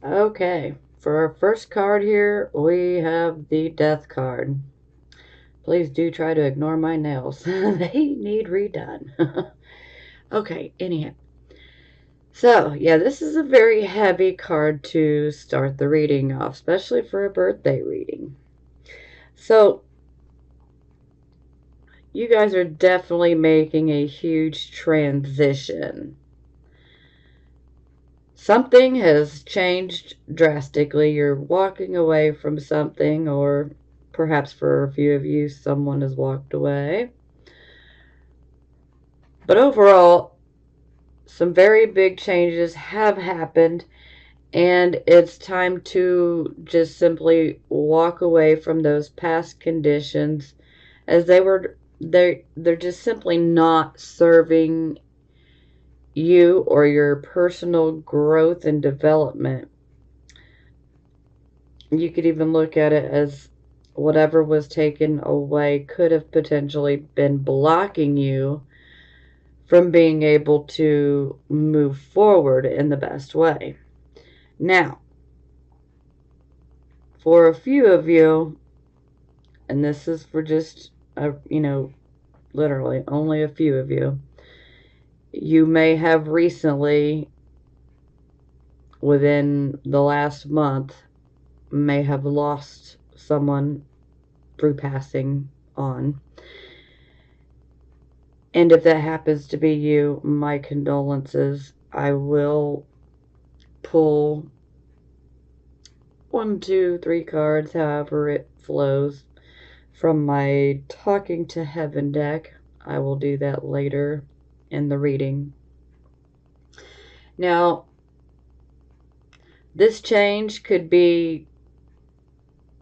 Okay, for our first card here, we have the Death card. Please do try to ignore my nails. They need redone. Okay, anyhow. So, yeah, this is a very heavy card to start the reading off, especially for a birthday reading. So, you guys are definitely making a huge transition. Something has changed drastically. You're walking away from something, or perhaps for a few of you, someone has walked away. But overall, some very big changes have happened, and it's time to just simply walk away from those past conditions as they're just simply not serving you or your personal growth and development. You could even look at it as whatever was taken away could have potentially been blocking you from being able to move forward in the best way. Now, for a few of you, and this is for just, literally only a few of you, you may have recently, within the last month, may have lost someone through passing on. And if that happens to be you, my condolences. I will pull 1, 2, 3 cards, however it flows, from my Talking to Heaven deck. I will do that later in the reading. Now, this change could be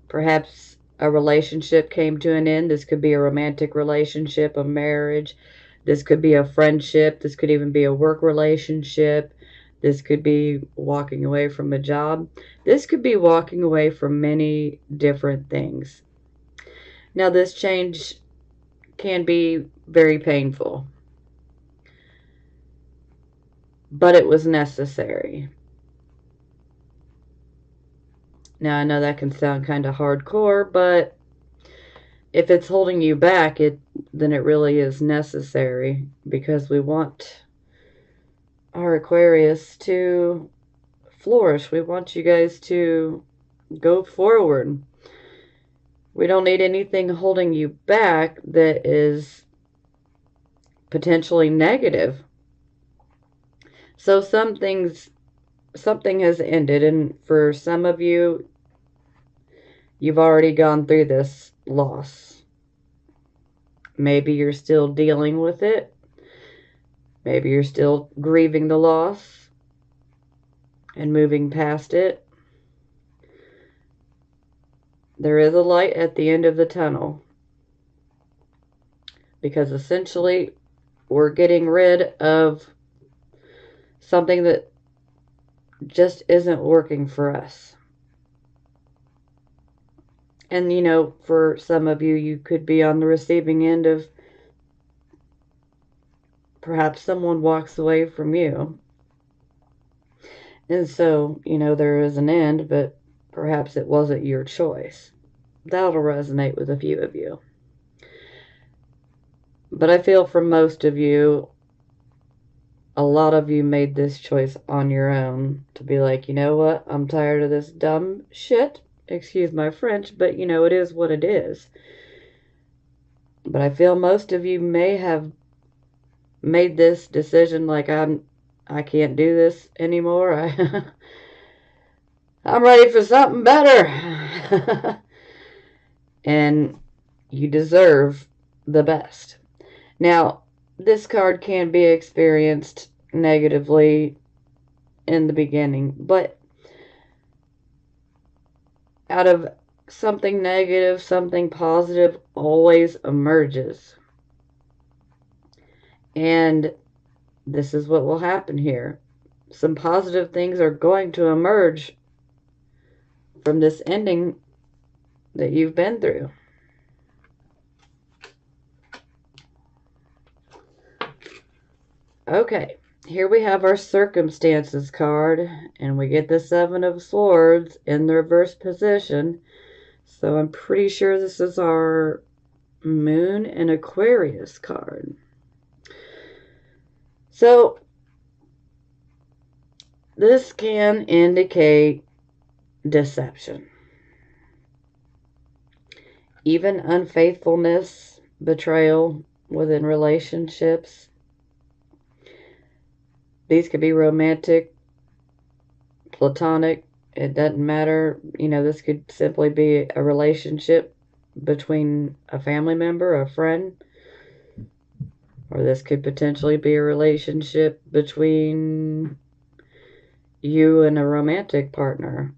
perhaps a relationship came to an end. This could be a romantic relationship, a marriage. This could be a friendship. This could even be a work relationship. This could be walking away from a job. This could be walking away from many different things. Now, this change can be very painful, but it was necessary. Now, I know that can sound kind of hardcore, but if it's holding you back, then it really is necessary, because we want our Aquarius to flourish. We want you guys to go forward. We don't need anything holding you back that is potentially negative. So something has ended, and for some of you, you've already gone through this loss. Maybe you're still dealing with it. Maybe you're still grieving the loss and moving past it. There is a light at the end of the tunnel, because essentially we're getting rid of something that just isn't working for us. And for some of you, you could be on the receiving end of perhaps someone walks away from you. And so, there is an end, but perhaps it wasn't your choice. That'll resonate with a few of you. But I feel for most of you, a lot of you made this choice on your own to be like, you know what? I'm tired of this dumb shit. Excuse my French, but it is what it is. But I feel most of you may have made this decision like, I can't do this anymore. I'm ready for something better. And you deserve the best. Now, this card can be experienced negatively in the beginning, but out of something negative, something positive always emerges. And this is what will happen here. Some positive things are going to emerge from this ending that you've been through. Okay, Here we have our circumstances card, and we get the Seven of Swords in the reverse position. So I'm pretty sure this is our Moon and Aquarius card. So this can indicate deception, even unfaithfulness, betrayal within relationships. These could be romantic, platonic, it doesn't matter. This could simply be a relationship between a family member, a friend, or this could potentially be a relationship between you and a romantic partner.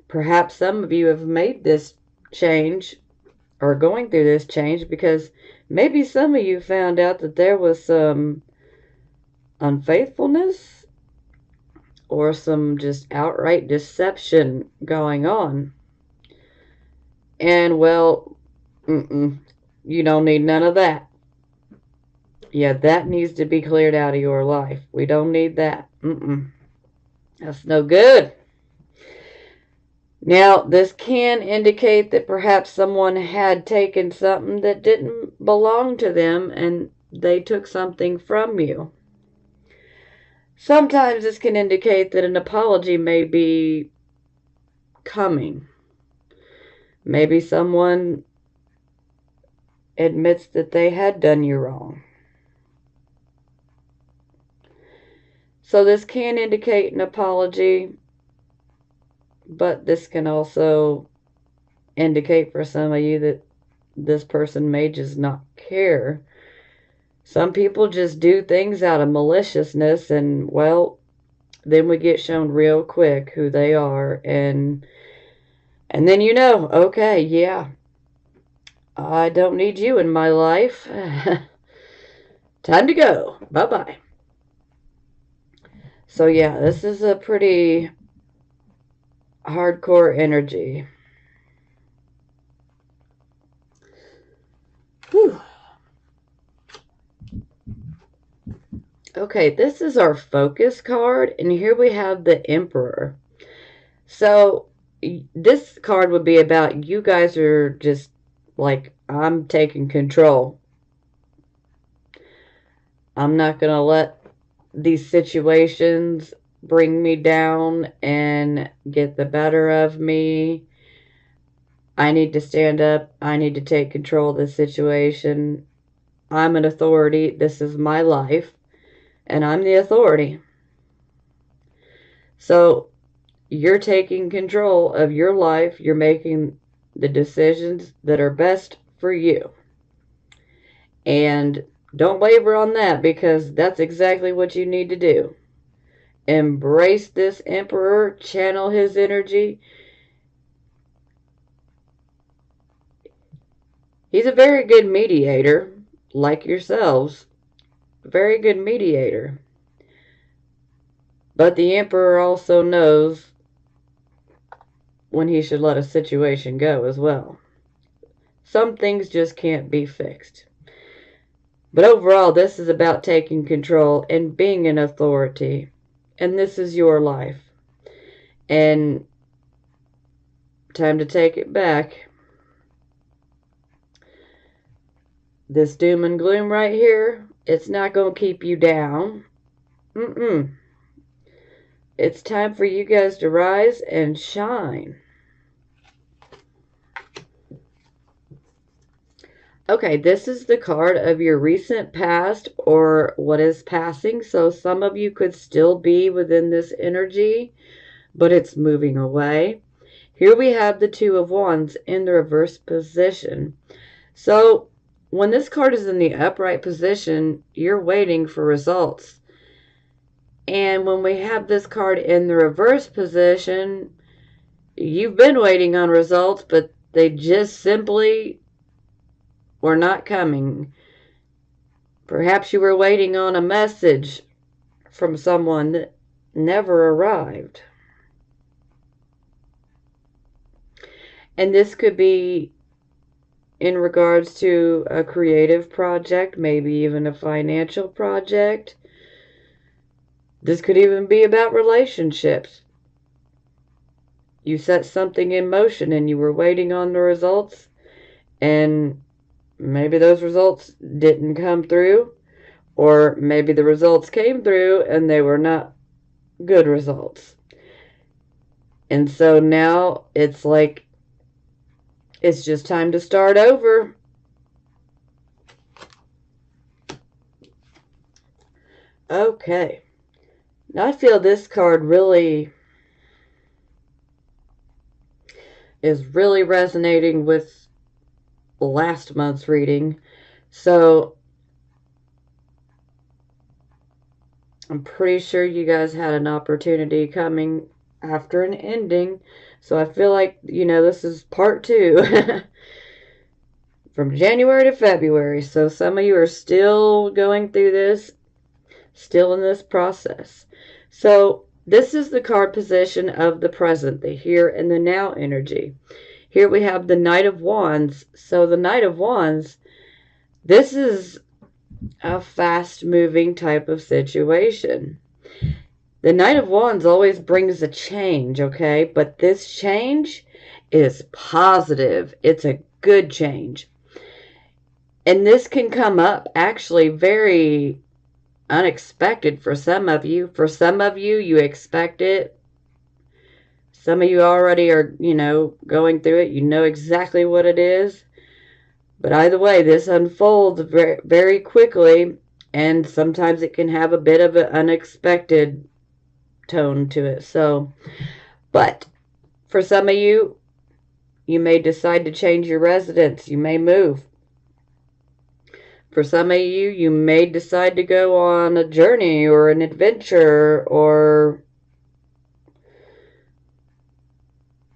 Perhaps some of you have made this change or going through this change because maybe some of you found out that there was some unfaithfulness or some just outright deception going on. And well, you don't need none of that. Yeah, that needs to be cleared out of your life. We don't need that. That's no good. Now, this can indicate that perhaps someone had taken something that didn't belong to them and they took something from you. Sometimes this can indicate that an apology may be coming. Maybe someone admits that they had done you wrong. So this can indicate an apology, but this can also indicate for some of you that this person may just not care. Some people just do things out of maliciousness, and well, then we get shown real quick who they are, and then okay, yeah, I don't need you in my life. Time to go. Bye-bye. So yeah, this is a pretty hardcore energy. Whew. Okay, this is our focus card, and here we have the Emperor. So this card would be about you guys are just like, I'm taking control. I'm not going to let these situations bring me down and get the better of me. I need to stand up. I need to take control of the situation. I'm an authority. This is my life, and I'm the authority. So you're taking control of your life. You're making the decisions that are best for you. And don't waver on that, because that's exactly what you need to do. Embrace this Emperor, channel his energy. He's a very good mediator, like yourselves. Very good mediator. But the Emperor also knows when he should let a situation go as well. Some things just can't be fixed. But overall, this is about taking control and being an authority. And this is your life. And time to take it back. This doom and gloom right here, it's not going to keep you down. It's time for you guys to rise and shine. Okay, this is the card of your recent past or what is passing. So some of you could still be within this energy, but it's moving away. Here we have the Two of Wands in the reverse position. So when this card is in the upright position, you're waiting for results. And when we have this card in the reverse position, you've been waiting on results, but they just simply were not coming. Perhaps you were waiting on a message from someone that never arrived. And this could be in regards to a creative project, maybe even a financial project. This could even be about relationships. You set something in motion and you were waiting on the results, and maybe those results didn't come through, or maybe the results came through and they were not good results. And so now it's like it's just time to start over. Okay. Now I feel this card really is really resonating with last month's reading. So I'm pretty sure you guys had an opportunity coming after an ending. So I feel like, this is part 2 from January to February. So some of you are still going through this, still in this process. So this is the card position of the present, the here and the now energy. Here we have the Knight of Wands. So the Knight of Wands, this is a fast-moving type of situation. The Knight of Wands always brings a change, okay? But this change is positive. It's a good change. And this can come up actually very unexpected for some of you. For some of you, you expect it. Some of you already are, going through it. You know exactly what it is. But either way, this unfolds very, very quickly, and sometimes it can have a bit of an unexpected tone to it. So, but for some of you, you may decide to change your residence. You may move. For some of you, you may decide to go on a journey or an adventure, or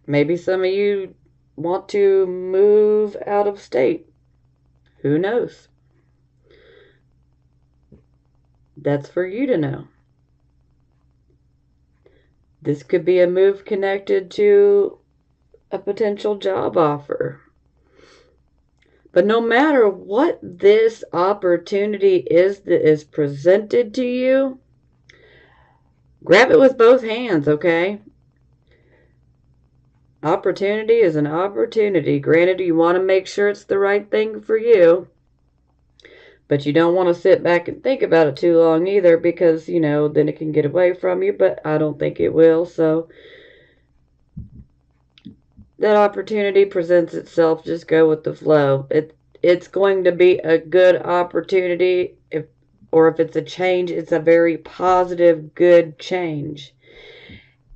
maybe some of you want to move out of state. Who knows? That's for you to know. This could be a move connected to a potential job offer. But no matter what this opportunity is that is presented to you, grab it with both hands, okay? Opportunity is an opportunity. Granted, you want to make sure it's the right thing for you, but you don't want to sit back and think about it too long either, because, then it can get away from you, but I don't think it will. So that opportunity presents itself. Just go with the flow. It's going to be a good opportunity. If it's a change, it's a very positive, good change.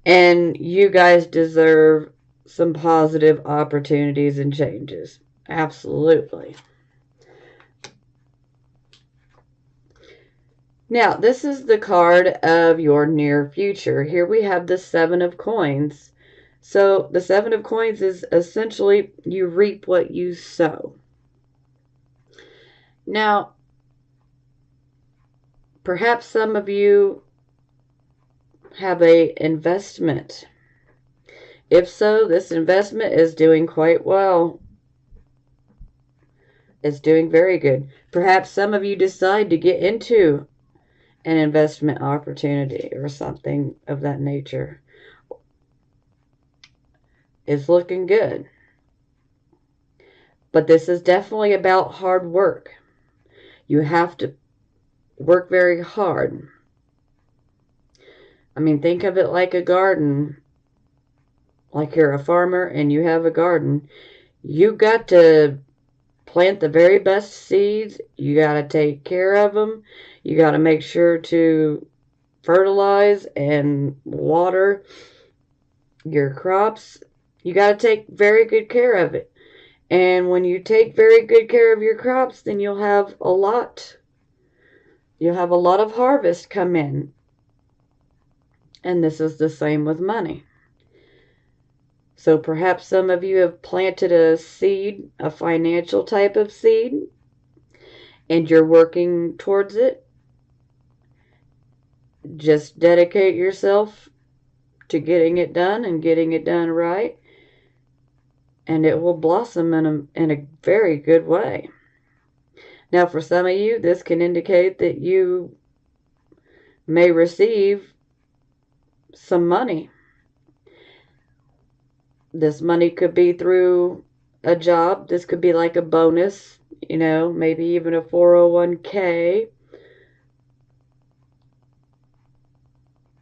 And you guys deserve some positive opportunities and changes. Absolutely. Now, this is the card of your near future. Here we have the Seven of Coins. So the Seven of Coins is essentially you reap what you sow. Now, perhaps some of you have an investment. If so, this investment is doing quite well. It's doing very good. Perhaps some of you decide to get into an investment opportunity or something of that nature. It's looking good. But this is definitely about hard work. You have to work very hard. I mean, think of it like a garden. Like you're a farmer and you have a garden. You got to plant the very best seeds. You got to take care of them. You got to make sure to fertilize and water your crops. You got to take very good care of it. And when you take very good care of your crops, then you'll have a lot. You'll have a lot of harvest come in. And this is the same with money. So perhaps some of you have planted a seed, a financial type of seed, and you're working towards it. Just dedicate yourself to getting it done and getting it done right, and it will blossom in a very good way. Now, for some of you, this can indicate that you may receive some money. This money could be through a job. This could be like a bonus, maybe even a 401k.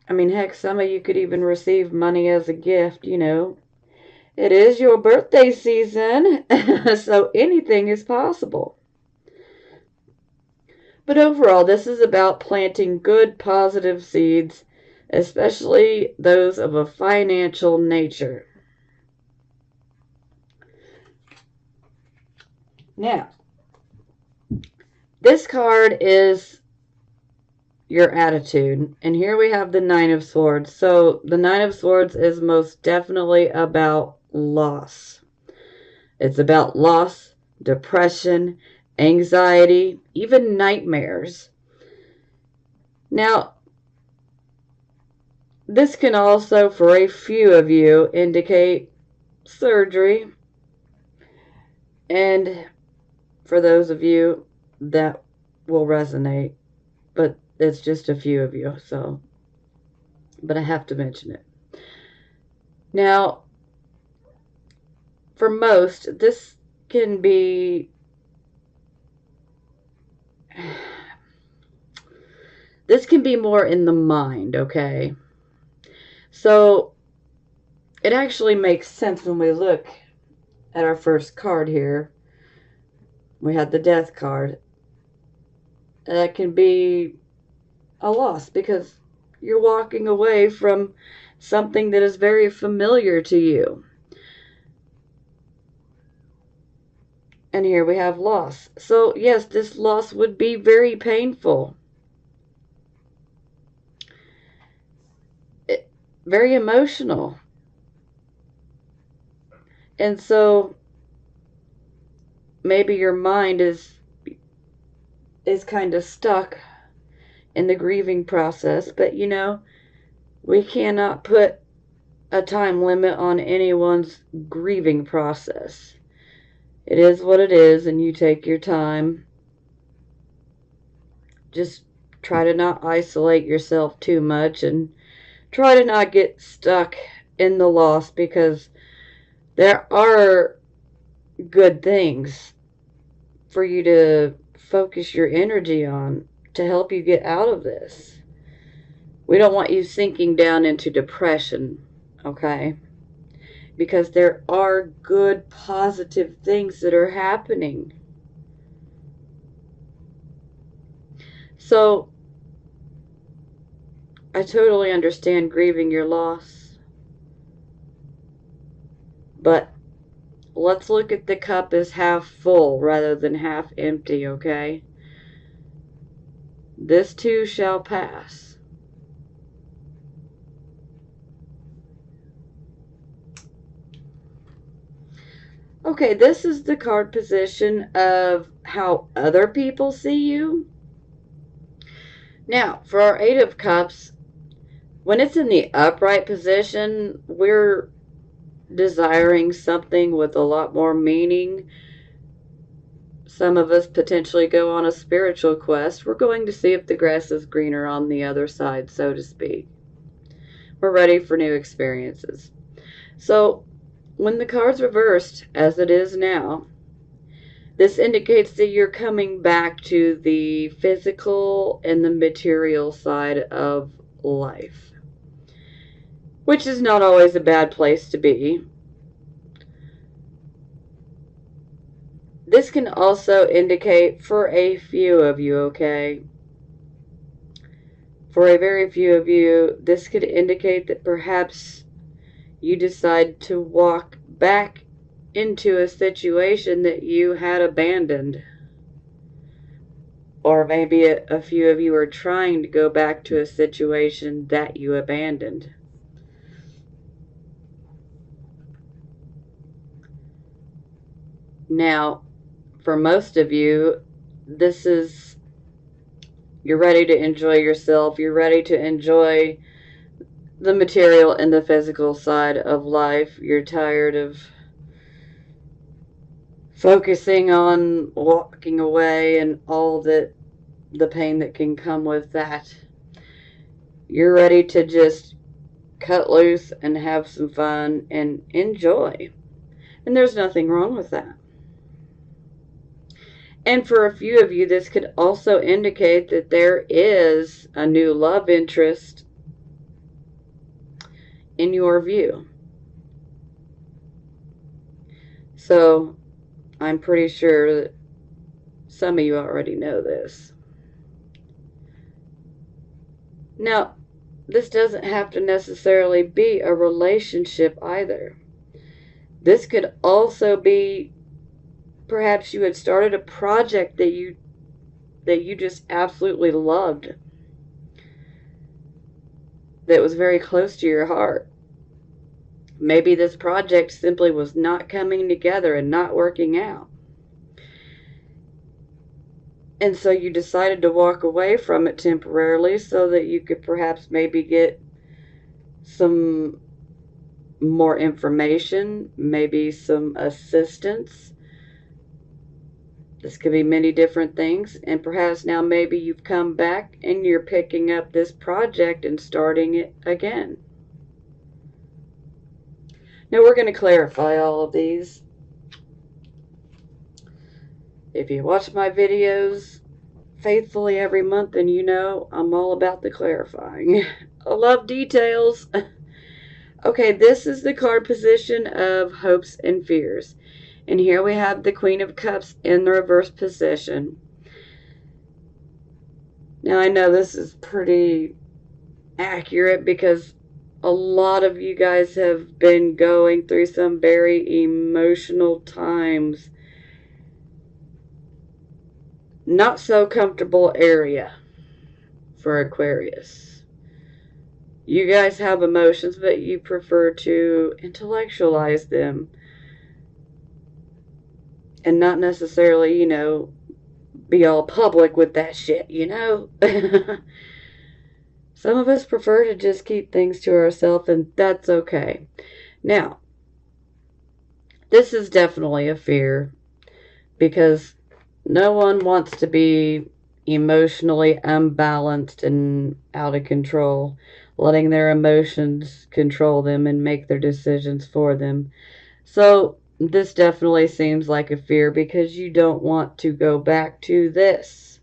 I mean, heck, some of you could even receive money as a gift. It is your birthday season, so anything is possible. But overall, this is about planting good, positive seeds, especially those of a financial nature. Now, this card is your attitude, and here we have the Nine of Swords. So the Nine of Swords is most definitely about loss. It's about loss, depression, anxiety, even nightmares. Now, this can also, for a few of you, indicate surgery. And for those of you, that will resonate. But it's just a few of you, so. But I have to mention it. Now, for most, this can be. This can be more in the mind, okay? So, it actually makes sense when we look at our first card here. We had the Death card. That can be a loss because you're walking away from something that is very familiar to you. And here we have loss. So, yes, this loss would be very painful. Very emotional. And so maybe your mind is kind of stuck in the grieving process, but we cannot put a time limit on anyone's grieving process. It is what it is, and you take your time. Just try to not isolate yourself too much and try to not get stuck in the loss, because there are good things for you to focus your energy on to help you get out of this. We don't want you sinking down into depression, okay? Because there are good, positive things that are happening. So, I totally understand grieving your loss. But let's look at the cup as half full rather than half empty, okay? This too shall pass. Okay, this is the card position of how other people see you. Now, for our Eight of Cups, when it's in the upright position, we're desiring something with a lot more meaning. Some of us potentially go on a spiritual quest. We're going to see if the grass is greener on the other side, so to speak. We're ready for new experiences. So, when the card's reversed, as it is now, this indicates that you're coming back to the physical and the material side of life, which is not always a bad place to be. This can also indicate for a few of you, okay? For a very few of you, this could indicate that perhaps you decide to walk back into a situation that you had abandoned. Or maybe a few of you are trying to go back to a situation that you abandoned. Now, for most of you, this is, you're ready to enjoy yourself. You're ready to enjoy the material and the physical side of life. You're tired of focusing on walking away and all that, the pain that can come with that. You're ready to just cut loose and have some fun and enjoy. And there's nothing wrong with that. And for a few of you, this could also indicate that there is a new love interest in your view. So I'm pretty sure that some of you already know this. Now, this doesn't have to necessarily be a relationship either. This could also be, perhaps you had started a project that you just absolutely loved, that was very close to your heart. Maybe this project simply was not coming together and not working out. And so you decided to walk away from it temporarily so that you could perhaps maybe get some more information, maybe some assistance. This could be many different things. And perhaps now maybe you've come back and you're picking up this project and starting it again. Now we're going to clarify all of these. If you watch my videos faithfully every month, then you know I'm all about the clarifying. I love details. Okay, this is the card position of hopes and fears. And here we have the Queen of Cups in the reverse position. Now I know this is pretty accurate because a lot of you guys have been going through some very emotional times. Not so comfortable area for Aquarius. You guys have emotions, but you prefer to intellectualize them and not necessarily, be all public with that shit, Some of us prefer to just keep things to ourselves, and that's okay. Now, this is definitely a fear because no one wants to be emotionally unbalanced and out of control, letting their emotions control them and make their decisions for them. So this definitely seems like a fear because you don't want to go back to this.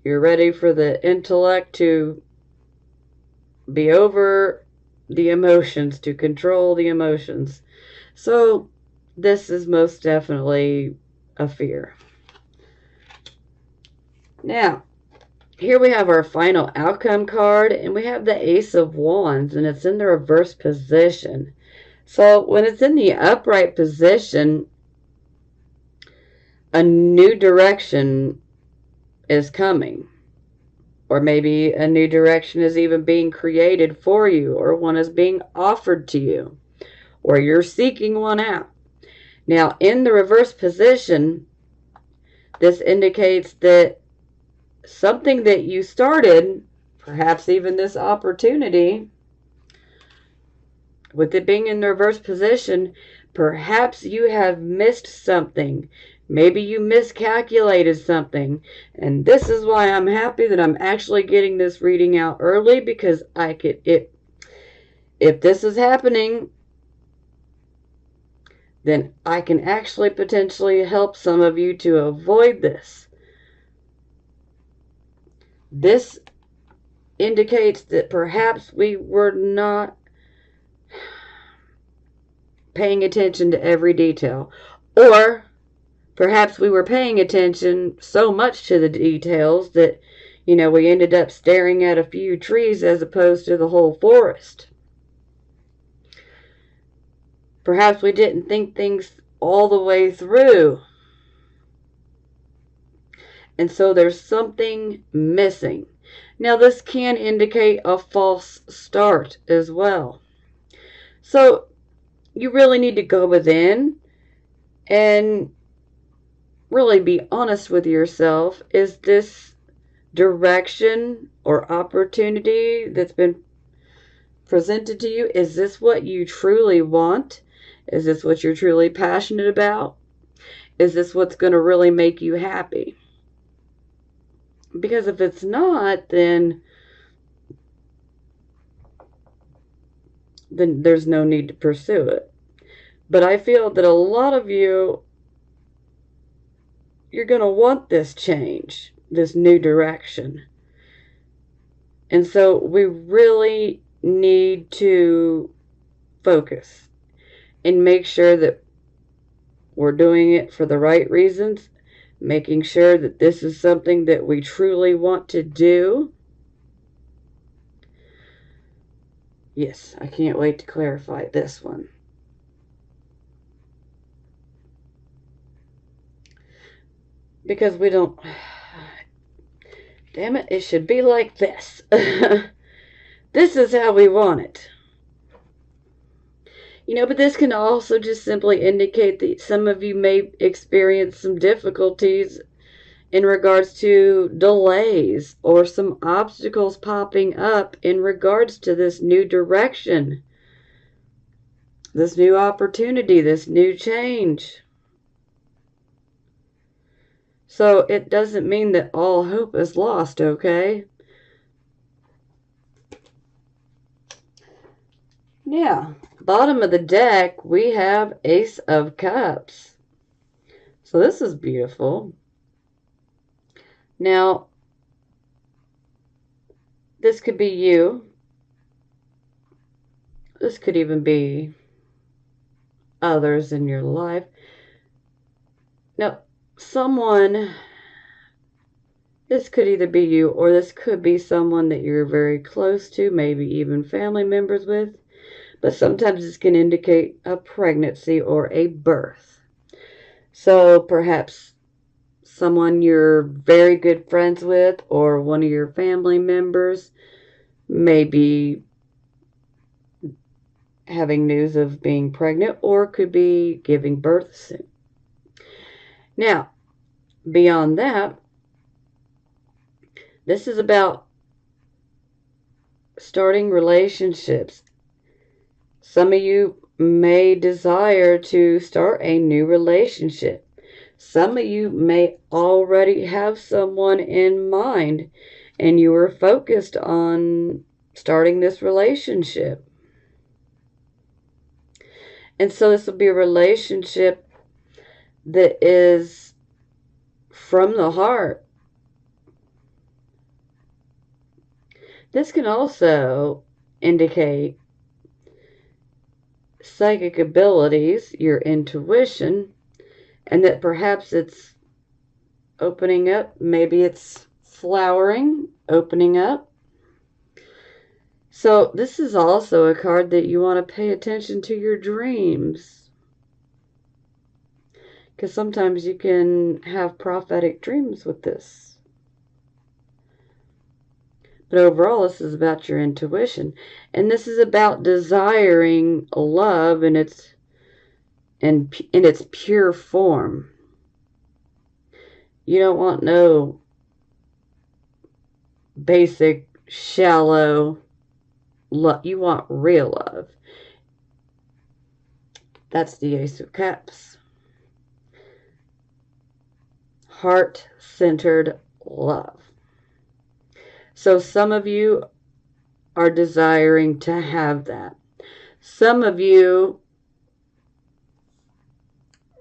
You're ready for the intellect to be over the emotions, to control the emotions. So this is most definitely a fear. Now, here we have our final outcome card, and we have the Ace of Wands, and it's in the reverse position. So when it's in the upright position, a new direction is coming. Or maybe a new direction is even being created for you, or one is being offered to you, or you're seeking one out. Now, in the reverse position, this indicates that something that you started, perhaps even this opportunity, with it being in the reverse position, perhaps you have missed something. Maybe you miscalculated something. And this is why I'm happy that I'm actually getting this reading out early, because I could, if this is happening, then I can actually potentially help some of you to avoid this. This indicates that perhaps we were not paying attention to every detail, or perhaps we were paying attention so much to the details that, we ended up staring at a few trees as opposed to the whole forest. Perhaps we didn't think things all the way through. And so there's something missing. Now, this can indicate a false start as well. So you really need to go within and really be honest with yourself. Is this direction or opportunity that's been presented to you, is this what you truly want? Is this what you're truly passionate about? Is this what's going to really make you happy? Because if it's not, then there's no need to pursue it. But I feel that a lot of you, you're going to want this change, this new direction. And so we really need to focus and make sure that we're doing it for the right reasons, making sure that this is something that we truly want to do. Yes, I can't wait to clarify this one. Because we don't... Damn it, it should be like this. This is how we want it. You know, but this can also just simply indicate that some of you may experience some difficulties in regards to delays or some obstacles popping up in regards to this new direction, this new opportunity, this new change. So it doesn't mean that all hope is lost, okay? Yeah, bottom of the deck, we have Ace of Cups. So this is beautiful. Now, this could be you. This could even be others in your life. Now, someone, this could either be you or this could be someone that you're very close to, maybe even family members with. But sometimes this can indicate a pregnancy or a birth. So perhaps someone you're very good friends with or one of your family members may be having news of being pregnant or could be giving birth soon. Now, beyond that, this is about starting relationships. Some of you may desire to start a new relationship. Some of you may already have someone in mind and you are focused on starting this relationship. And so this will be a relationship that is from the heart. This can also indicate psychic abilities, your intuition, and that perhaps it's opening up. Maybe it's flowering, opening up. So this is also a card that you want to pay attention to your dreams. Because sometimes you can have prophetic dreams with this. But overall, this is about your intuition. And this is about desiring love in its pure form. You don't want no basic, shallow love. You want real love. That's the Ace of Cups. Heart-centered love. So some of you are desiring to have that. Some of you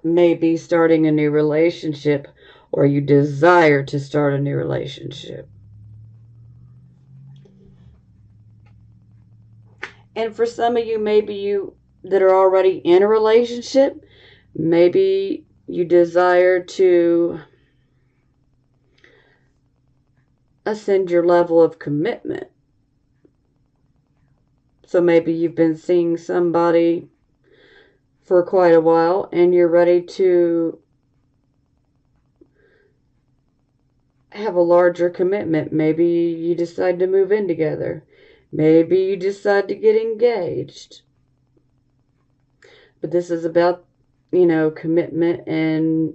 may be starting a new relationship or you desire to start a new relationship. And for some of you, maybe you that are already in a relationship, maybe you desire to ascend your level of commitment. So maybe you've been seeing somebody for quite a while and you're ready to have a larger commitment. Maybe you decide to move in together. Maybe you decide to get engaged. But this is about, commitment and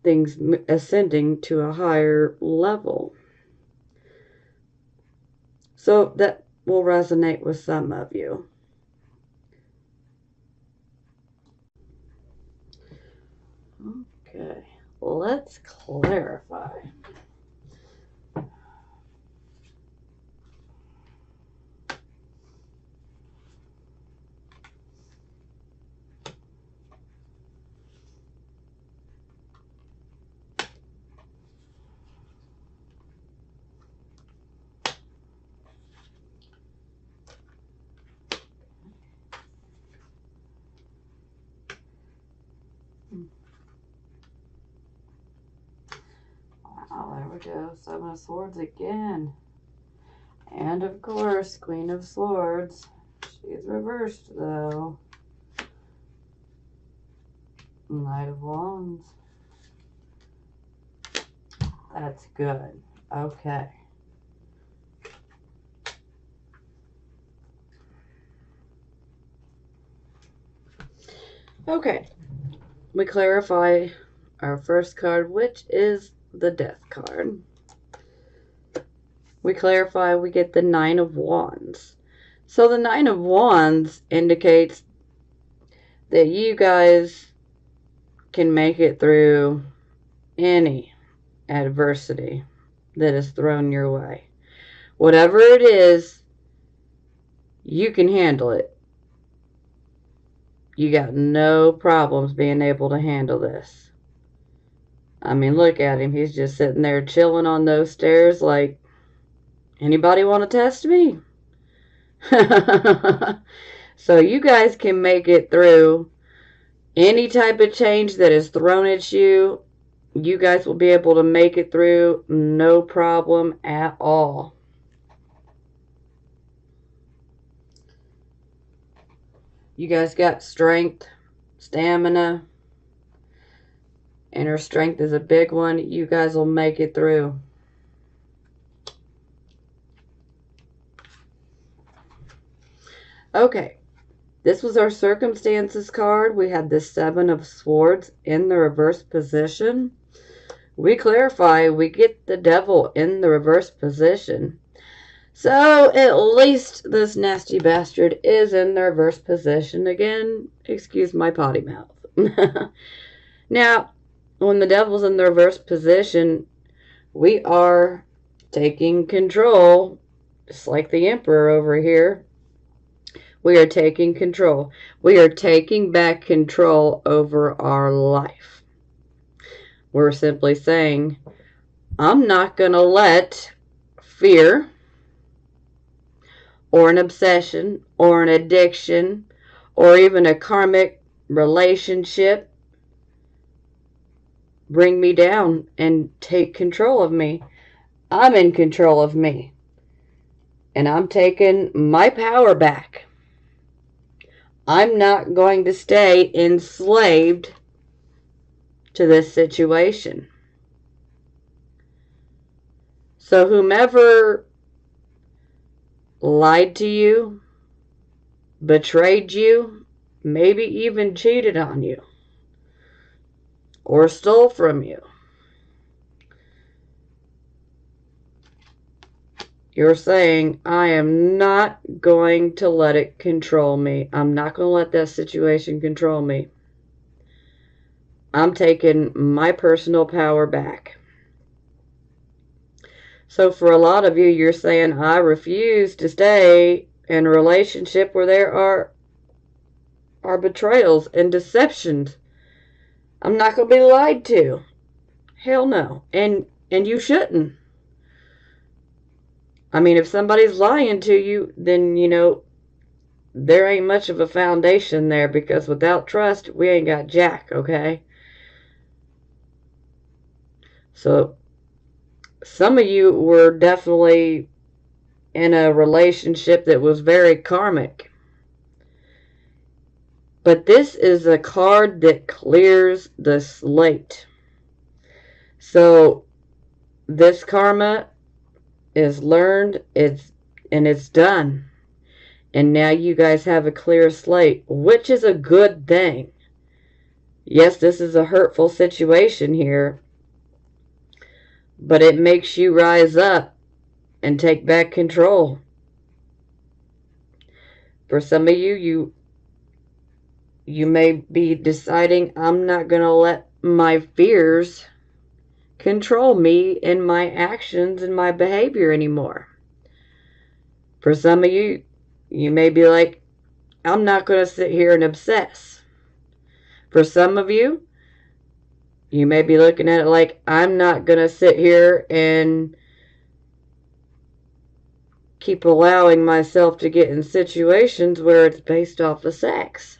things ascending to a higher level. So that will resonate with some of you. Okay, let's clarify. we go. Seven of Swords again. And of course, Queen of Swords. She's reversed though. Knight of Wands. That's good. Okay. Okay. We clarify our first card, which is the Death card. We clarify we get the Nine of Wands. So the Nine of Wands indicates that you guys can make it through any adversity that is thrown your way. Whatever it is, you can handle it. You got no problems being able to handle this. I mean, look at him. He's just sitting there chilling on those stairs like, anybody want to test me? So you guys can make it through any type of change that is thrown at you. You guys will be able to make it through, no problem at all. You guys got strength, stamina. Inner strength is a big one. You guys will make it through. Okay. This was our circumstances card. We had the Seven of Swords in the reverse position. We clarify we get the Devil in the reverse position. So at least this nasty bastard is in the reverse position. Again, excuse my potty mouth. Now, when the Devil's in the reverse position, we are taking control, just like the Emperor over here. We are taking control. We are taking back control over our life. We're simply saying, I'm not going to let fear or an obsession or an addiction or even a karmic relationship bring me down and take control of me. I'm in control of me. And I'm taking my power back. I'm not going to stay enslaved to this situation. So whomever lied to you, betrayed you, maybe even cheated on you, or stole from you, you're saying, I am not going to let it control me. I'm not going to let that situation control me. I'm taking my personal power back. So for a lot of you, you're saying, I refuse to stay in a relationship where there are betrayals and deceptions. I'm not going to be lied to. Hell no. And you shouldn't. I mean, if somebody's lying to you, then, you know, there ain't much of a foundation there, because without trust, we ain't got jack, okay? So, some of you were definitely in a relationship that was very karmic. But this is a card that clears the slate. So, this karma is learned, it's done. And now you guys have a clear slate, which is a good thing. Yes, this is a hurtful situation here, but it makes you rise up and take back control. For some of you, you may be deciding, I'm not going to let my fears control me in my actions and my behavior anymore. For some of you, you may be like, I'm not going to sit here and obsess. For some of you, you may be looking at it like, I'm not going to sit here and keep allowing myself to get in situations where it's based off of sex.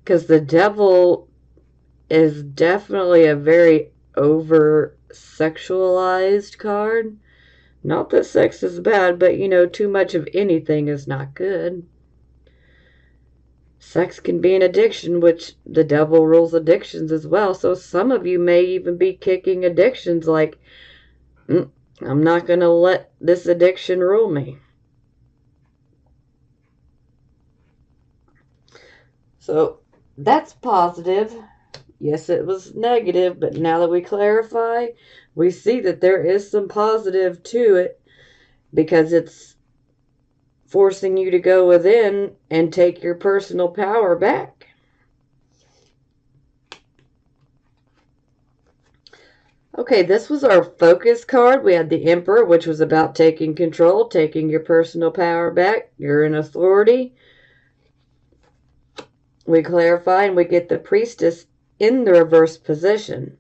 Because the Devil is definitely a very over sexualized card. Not that sex is bad, but too much of anything is not good. Sex can be an addiction, which the devil rules addictions as well. So some of you may even be kicking addictions like, I'm not going to let this addiction rule me. So that's positive. Yes, it was negative, but now that we clarify, we see that there is some positive to it because it's forcing you to go within and take your personal power back. Okay, this was our focus card. We had the Emperor, which was about taking control, taking your personal power back. You're in authority. We clarify and we get the Priestess in the reverse position.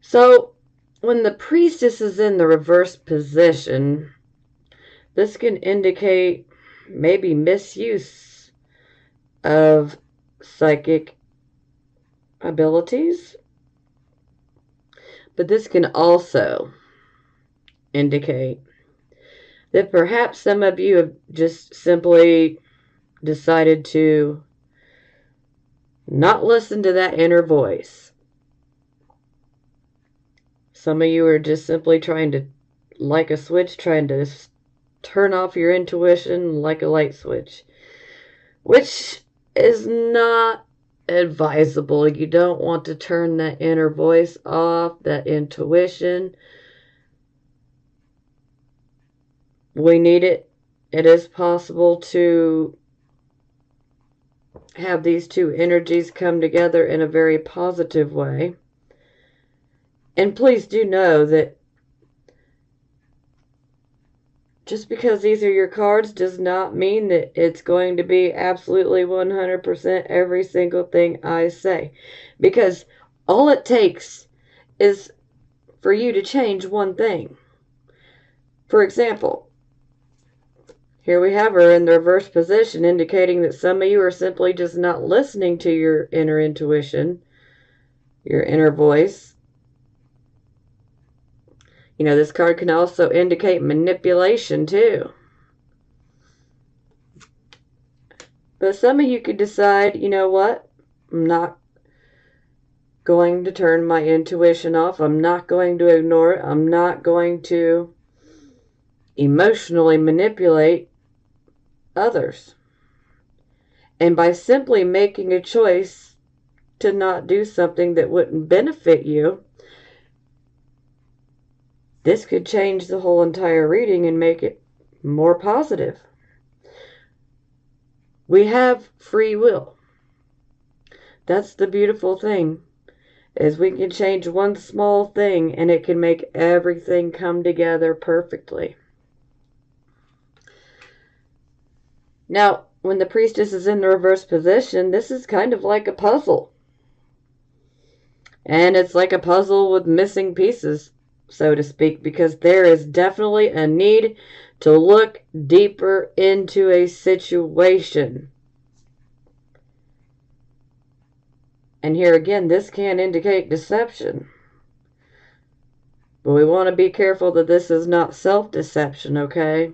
So when the Priestess is in the reverse position, this can indicate maybe misuse of psychic abilities. But this can also indicate that perhaps some of you have just simply decided to not listen to that inner voice. Some of you are just simply trying to, like a switch, trying to turn off your intuition like a light switch, which is not advisable. You don't want to turn that inner voice off, that intuition. We need it. It is possible to have these two energies come together in a very positive way. And please do know that just because these are your cards does not mean that it's going to be absolutely 100% every single thing I say. Because all it takes is for you to change one thing. For example, here we have her in the reverse position, indicating that some of you are simply just not listening to your inner intuition, your inner voice. This card can also indicate manipulation too. But some of you could decide, you know what? I'm not going to turn my intuition off. I'm not going to ignore it. I'm not going to emotionally manipulate others. And by simply making a choice to not do something that wouldn't benefit you, this could change the whole entire reading and make it more positive. We have free will. That's the beautiful thing, is we can change one small thing and it can make everything come together perfectly. Now, when the Priestess is in the reverse position, this is kind of like a puzzle. And it's like a puzzle with missing pieces, so to speak, because there is definitely a need to look deeper into a situation. And here again, this can indicate deception. But we want to be careful that this is not self-deception, okay?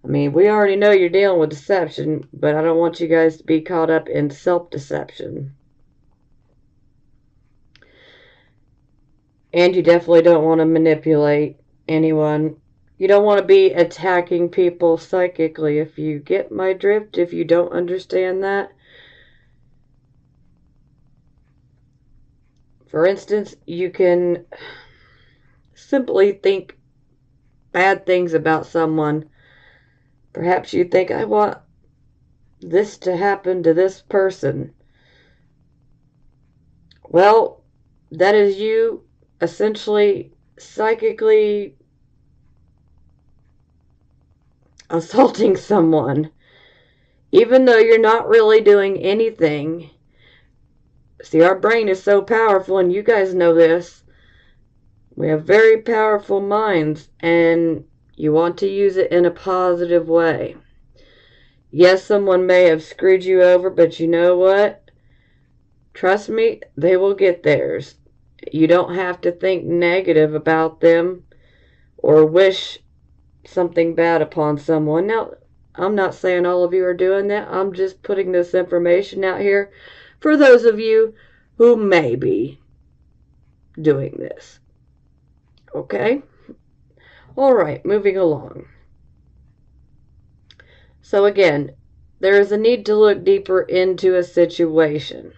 I mean, we already know you're dealing with deception, but I don't want you guys to be caught up in self-deception. And you definitely don't want to manipulate anyone. You don't want to be attacking people psychically. If you get my drift, if you don't understand that. For instance, you can simply think bad things about someone. Perhaps you think, I want this to happen to this person. Well, that is you essentially psychically assaulting someone, even though you're not really doing anything. See, our brain is so powerful, and you guys know this. We have very powerful minds, and you want to use it in a positive way. Yes, someone may have screwed you over, but you know what? Trust me, they will get theirs. You don't have to think negative about them or wish something bad upon someone. Now, I'm not saying all of you are doing that. I'm just putting this information out here for those of you who may be doing this. Okay? All right, moving along. So again, there is a need to look deeper into a situation.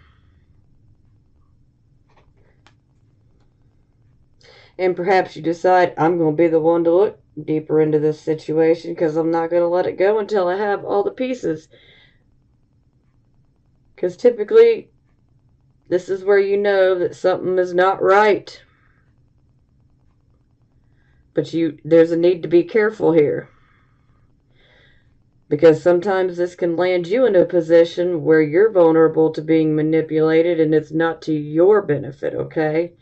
And perhaps you decide, I'm going to be the one to look deeper into this situation because I'm not going to let it go until I have all the pieces. Because typically, this is where you know that something is not right. But there's a need to be careful here. Because sometimes this can land you in a position where you're vulnerable to being manipulated and it's not to your benefit, okay?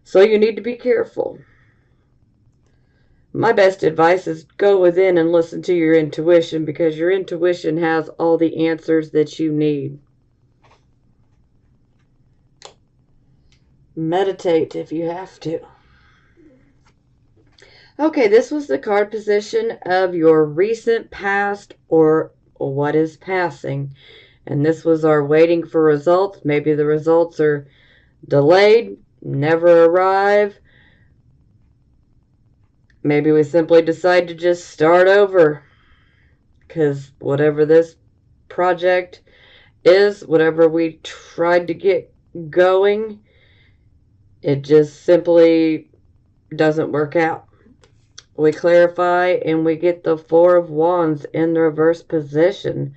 So you need to be careful. My best advice is go within and listen to your intuition because your intuition has all the answers that you need. Meditate if you have to. Okay, this was the card position of your recent past or what is passing. And this was our waiting for results. Maybe the results are delayed, never arrive. Maybe we simply decide to just start over. Because whatever this project is, whatever we tried to get going, it just simply doesn't work out. We clarify and we get the Four of Wands in the reverse position.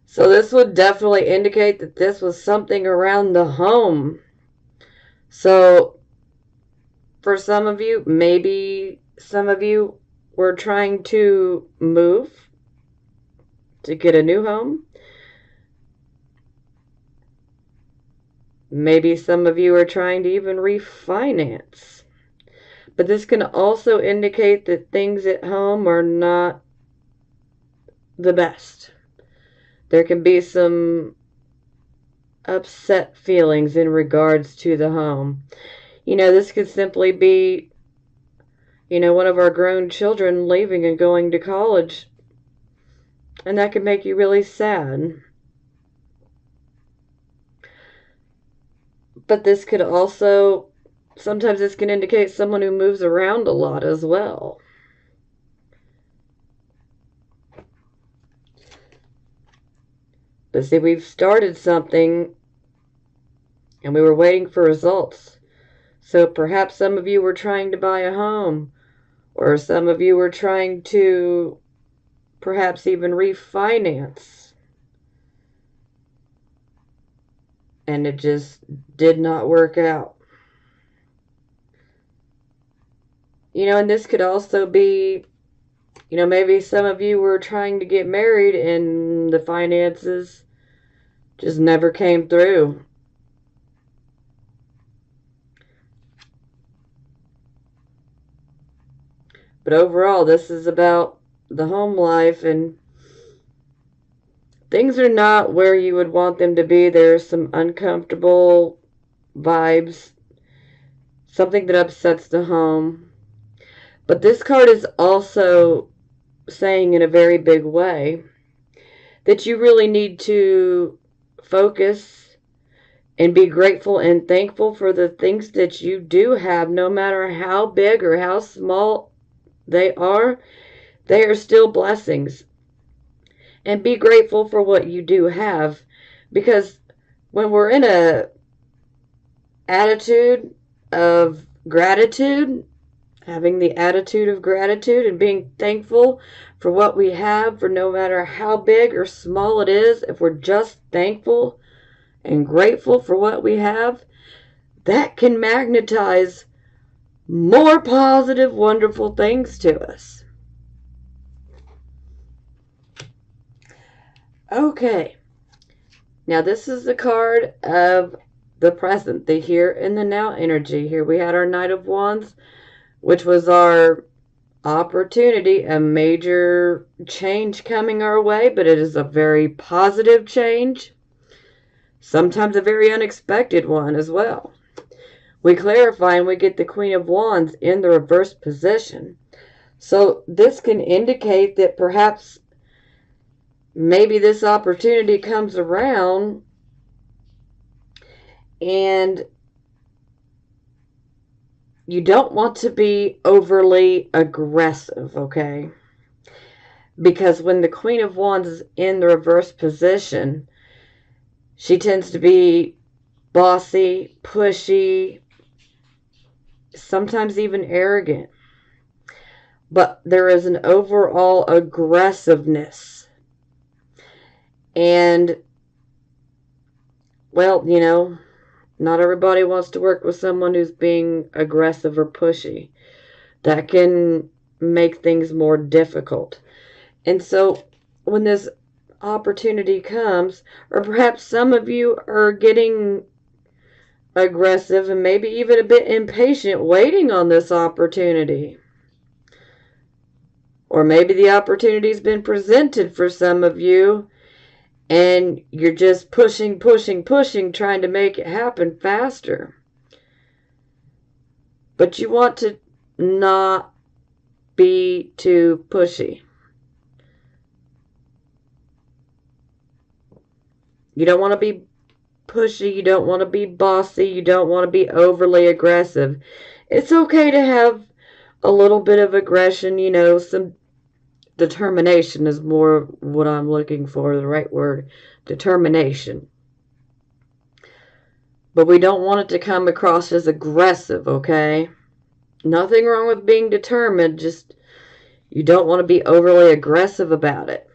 So this would definitely indicate that this was something around the home. So for some of you, maybe some of you were trying to move to get a new home. Maybe some of you are trying to even refinance. But this can also indicate that things at home are not the best. There can be some upset feelings in regards to the home. You know, this could simply be, one of our grown children leaving and going to college. And that can make you really sad. But this could also, sometimes this can indicate someone who moves around a lot as well. But see, we've started something and we were waiting for results. So perhaps some of you were trying to buy a home, or some of you were trying to perhaps even refinance. And it just did not work out. And this could also be, maybe some of you were trying to get married and the finances just never came through. But overall, this is about the home life, and things are not where you would want them to be. There's some uncomfortable vibes, something that upsets the home. But this card is also saying in a very big way that you really need to focus and be grateful and thankful for the things that you do have, no matter how big or how small they are still blessings. And be grateful for what you do have, because when we're in a attitude of gratitude, having the attitude of gratitude and being thankful for what we have, for no matter how big or small it is, if we're just thankful and grateful for what we have, that can magnetize more positive, wonderful things to us. Okay. Now this is the card of the present, the here and the now energy. Here we had our Knight of Wands, which was our opportunity, a major change coming our way, but it is a very positive change. Sometimes a very unexpected one as well. We clarify and we get the Queen of Wands in the reverse position. So this can indicate that perhaps maybe this opportunity comes around and you don't want to be overly aggressive, okay? Because when the Queen of Wands is in the reverse position, she tends to be bossy, pushy, sometimes even arrogant. But there is an overall aggressiveness. And, well, you know, not everybody wants to work with someone who's being aggressive or pushy. That can make things more difficult. And so when this opportunity comes, or perhaps some of you are getting aggressive and maybe even a bit impatient waiting on this opportunity. Or maybe the opportunity's been presented for some of you and you're just pushing, trying to make it happen faster. But you want to not be too pushy. You don't want to be pushy, you don't want to be bossy, you don't want to be overly aggressive. It's okay to have a little bit of aggression, you know, some determination is more what I'm looking for, the right word, determination. But we don't want it to come across as aggressive, okay? Nothing wrong with being determined, just you don't want to be overly aggressive about it.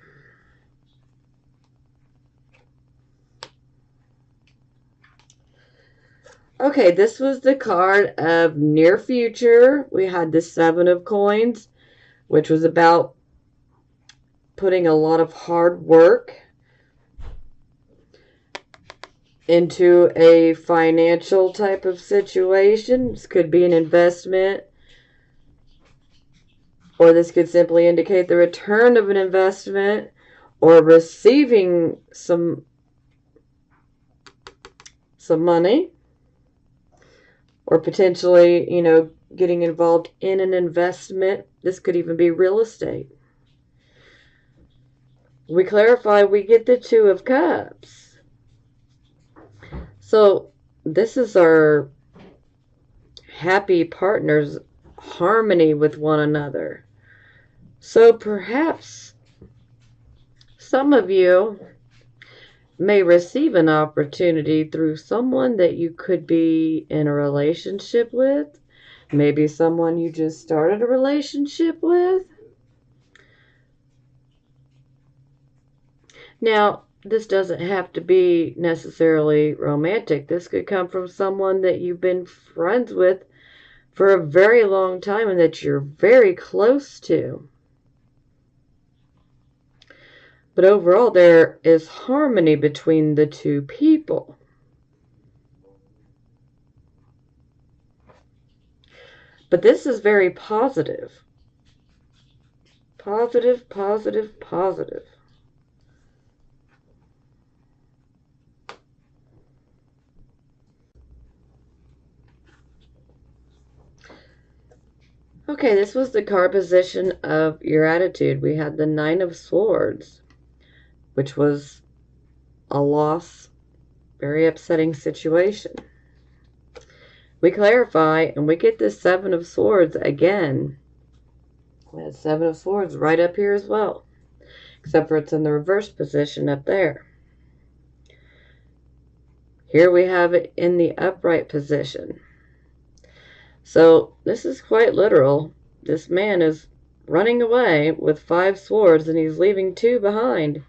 Okay, this was the card of near future. We had the 7 of coins, which was about putting a lot of hard work into a financial type of situation. This could be an investment, or this could simply indicate the return of an investment or receiving some money, or potentially, you know, getting involved in an investment. This could even be real estate. We clarify, we get the 2 of Cups. So this is our happy partners, harmony with one another. So perhaps some of you may receive an opportunity through someone that you could be in a relationship with. Maybe someone you just started a relationship with. Now, this doesn't have to be necessarily romantic. This could come from someone that you've been friends with for a very long time and that you're very close to. But overall, there is harmony between the 2 people. But this is very positive. Positive, positive, positive. Okay, this was the card position of your attitude. We had the 9 of Swords, which was a loss, very upsetting situation. We clarify, and we get this 7 of Swords again. We have 7 of Swords right up here as well, except for it's in the reverse position up there. Here we have it in the upright position. So this is quite literal. This man is running away with 5 swords and he's leaving 2 behind,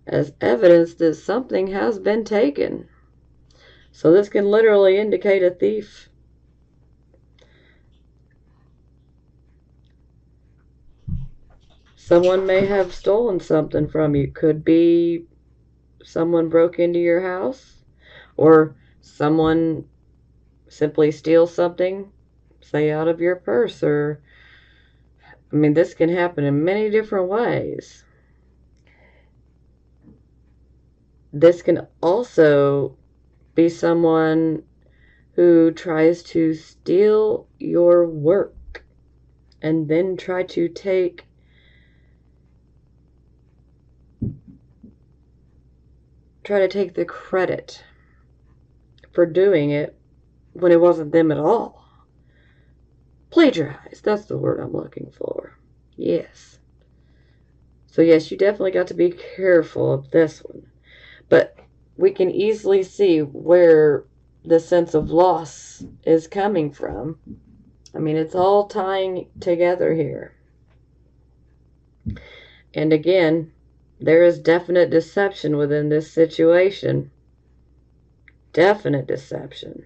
as evidence that something has been taken. So this can literally indicate a thief. Someone may have stolen something from you. Could be someone broke into your house, or someone simply steals something, say out of your purse, or I mean, this can happen in many different ways. This can also be someone who tries to steal your work and then try to take the credit for doing it when it wasn't them at all. Plagiarize, that's the word I'm looking for. Yes. So yes, you definitely got to be careful of this one. But we can easily see where the sense of loss is coming from. I mean, it's all tying together here. And again, there is definite deception within this situation. Definite deception.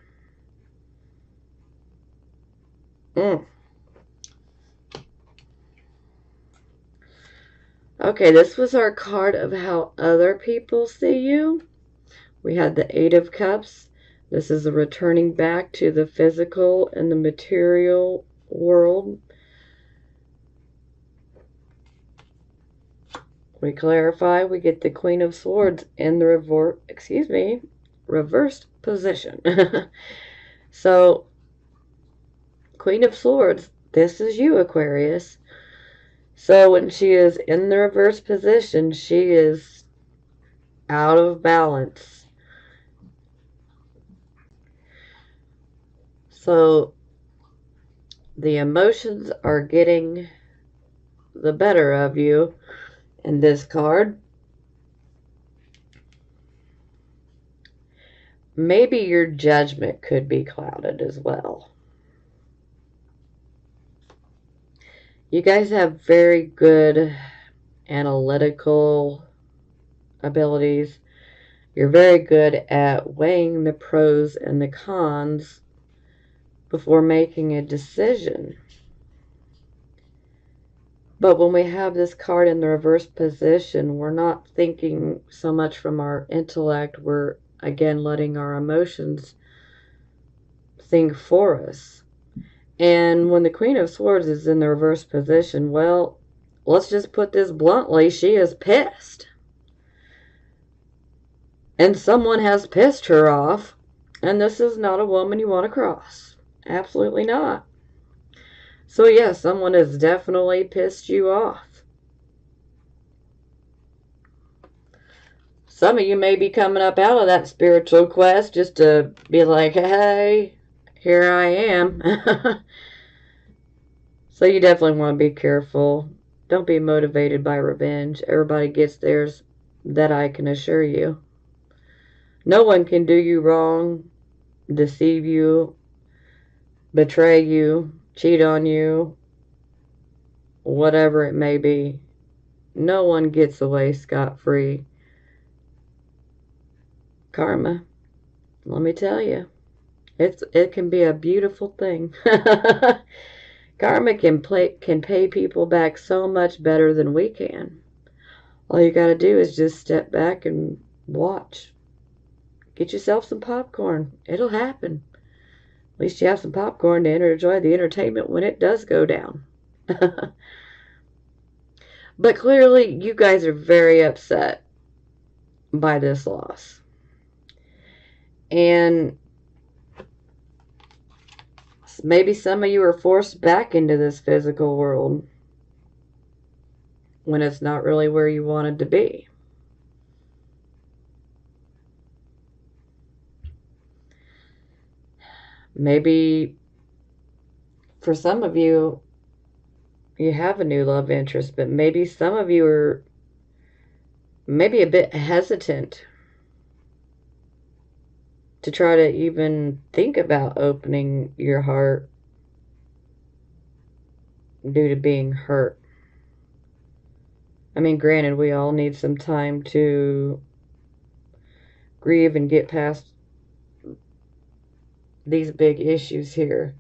Okay, this was our card of how other people see you. We had the Eight of Cups. This is a returning back to the physical and the material world. We clarify, we get the Queen of Swords in the reversed position. So, Queen of Swords, this is you, Aquarius. So when she is in the reverse position, she is out of balance. So the emotions are getting the better of you in this card. Maybe your judgment could be clouded as well. You guys have very good analytical abilities. You're very good at weighing the pros and the cons before making a decision. But when we have this card in the reverse position, we're not thinking so much from our intellect. We're, again, letting our emotions think for us. And when the Queen of Swords is in the reverse position, well, let's just put this bluntly, she is pissed. And someone has pissed her off, and this is not a woman you want to cross. Absolutely not. So yes, someone has definitely pissed you off. Some of you may be coming up out of that spiritual quest just to be like, hey, here I am. So you definitely want to be careful. Don't be motivated by revenge. Everybody gets theirs, that I can assure you. No one can do you wrong, deceive you, betray you, cheat on you, whatever it may be. No one gets away scot-free. Karma, let me tell you, it can be a beautiful thing. Karma can pay people back so much better than we can. All you gotta do is just step back and watch. Get yourself some popcorn. It'll happen. At least you have some popcorn to enjoy the entertainment when it does go down. But clearly, you guys are very upset by this loss. And maybe some of you are forced back into this physical world when it's not really where you wanted to be. Maybe for some of you, you have a new love interest, but maybe some of you are maybe a bit hesitant to try to even think about opening your heart due to being hurt. I mean, granted, we all need some time to grieve and get past these big issues here.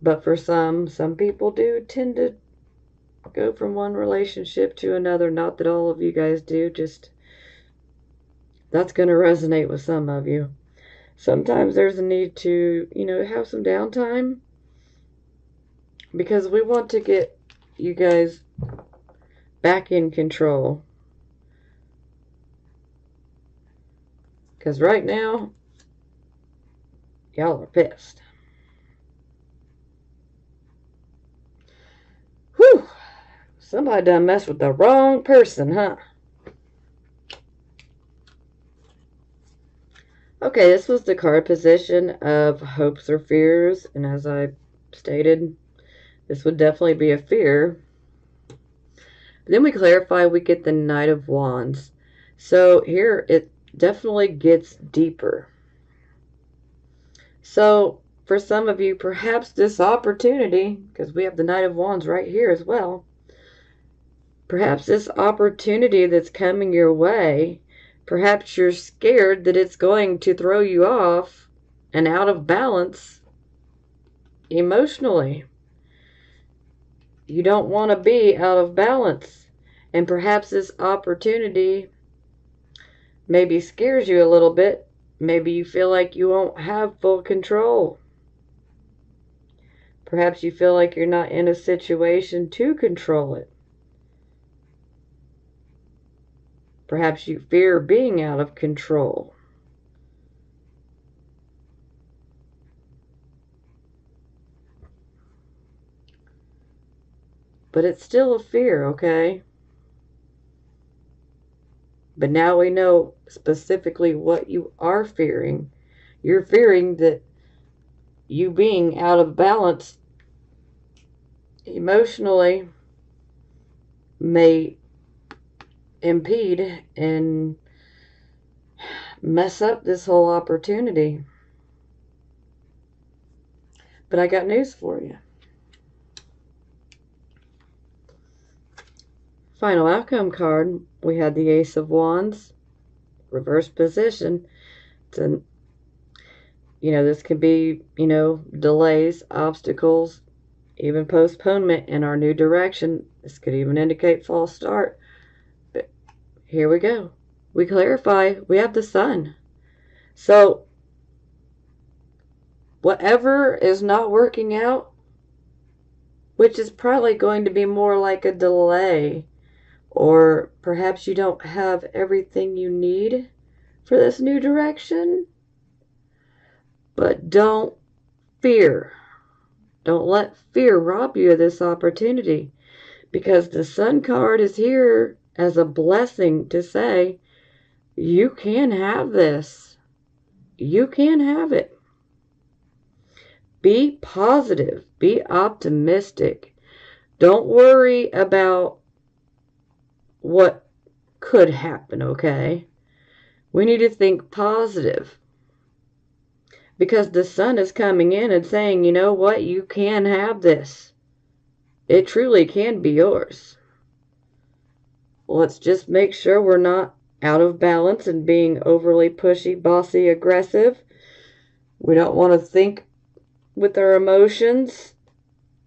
But for some people do tend to go from one relationship to another. Not that all of you guys do, just that's going to resonate with some of you. Sometimes there's a need to, have some downtime because we want to get you guys back in control. Because right now, Y'all are pissed. Whew. Somebody done messed with the wrong person, huh? Okay, this was the card position of hopes or fears, and as I stated, this would definitely be a fear. Then we clarify, we get the Knight of Wands. So here it definitely gets deeper. So for some of you, perhaps this opportunity, because we have the Knight of Wands right here as well, perhaps this opportunity that's coming your way, perhaps you're scared that it's going to throw you off and out of balance emotionally. You don't want to be out of balance. And perhaps this opportunity maybe scares you a little bit. Maybe you feel like you won't have full control. Perhaps you feel like you're not in a situation to control it. Perhaps you fear being out of control. But it's still a fear, okay? But now we know specifically what you are fearing. You're fearing that you being out of balance emotionally may impede and mess up this whole opportunity. But I got news for you. Final outcome card, we had the Ace of Wands, reverse position. This can be, delays, obstacles, even postponement in our new direction. This could even indicate false start. But here we go. We clarify, we have the Sun. So whatever is not working out, which is probably going to be more like a delay, or perhaps you don't have everything you need for this new direction, but don't fear. Don't let fear rob you of this opportunity, because the Sun card is here as a blessing to say, you can have this. You can have it. Be positive. Be optimistic. Don't worry about what could happen, okay? We need to think positive. Because the Sun is coming in and saying, you know what? You can have this. It truly can be yours. Let's just make sure we're not out of balance and being overly pushy, bossy, aggressive. We don't want to think with our emotions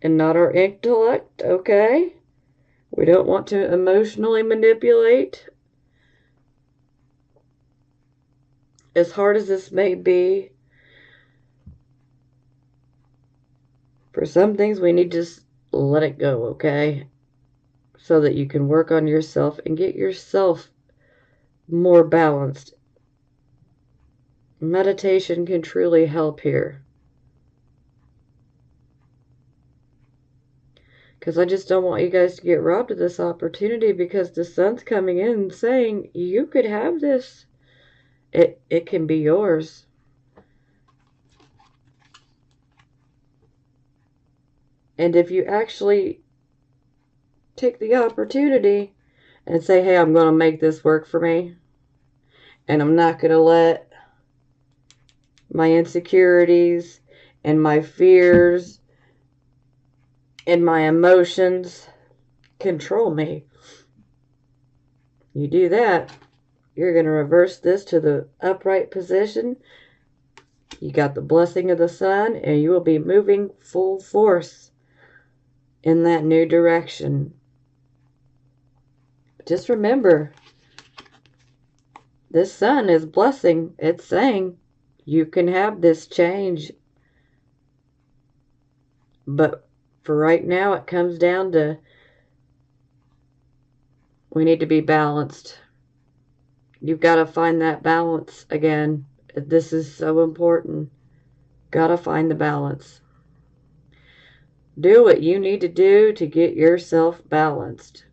and not our intellect, okay? We don't want to emotionally manipulate. As hard as this may be, for some things we need to just let it go, okay? So that you can work on yourself and get yourself more balanced. Meditation can truly help here. Because I just don't want you guys to get robbed of this opportunity, because the Sun's coming in saying, you could have this. It can be yours. And if you actually take the opportunity and say, hey, I'm going to make this work for me, and I'm not going to let my insecurities and my fears and my emotions control me. You do that, you're going to reverse this to the upright position. You got the blessing of the Sun, and you will be moving full force in that new direction. Just remember, this Sun is blessing. It's saying you can have this change. But for right now, it comes down to we need to be balanced. You've got to find that balance again. This is so important. Gotta find the balance. Do what you need to do to get yourself balanced.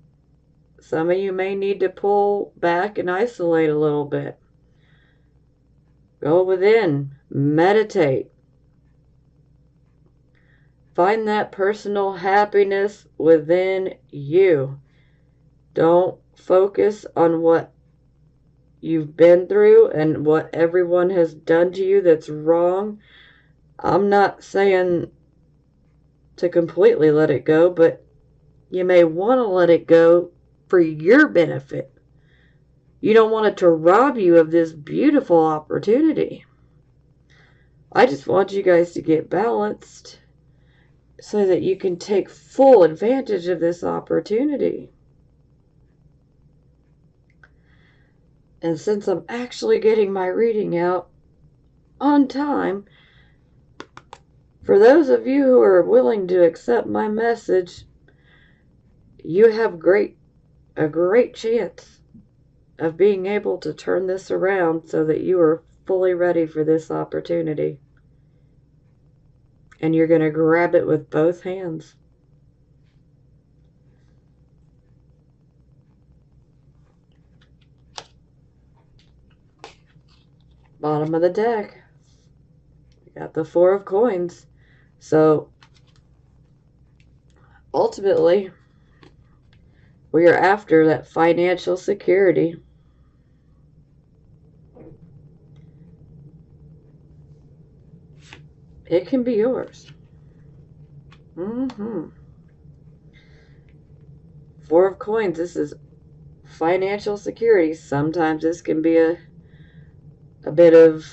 Some of you may need to pull back and isolate a little bit. Go within, meditate. Find that personal happiness within you. Don't focus on what you've been through and what everyone has done to you that's wrong. I'm not saying to completely let it go, but you may want to let it go for your benefit. You don't want it to rob you of this beautiful opportunity. I just want you guys to get balanced so that you can take full advantage of this opportunity. And since I'm actually getting my reading out on time, for those of you who are willing to accept my message, you have a great chance of being able to turn this around so that you are fully ready for this opportunity. And you're going to grab it with both hands. Bottom of the deck, we got the Four of Coins. So ultimately, we are after that financial security. It can be yours. Four of Coins, this is financial security. Sometimes this can be a bit of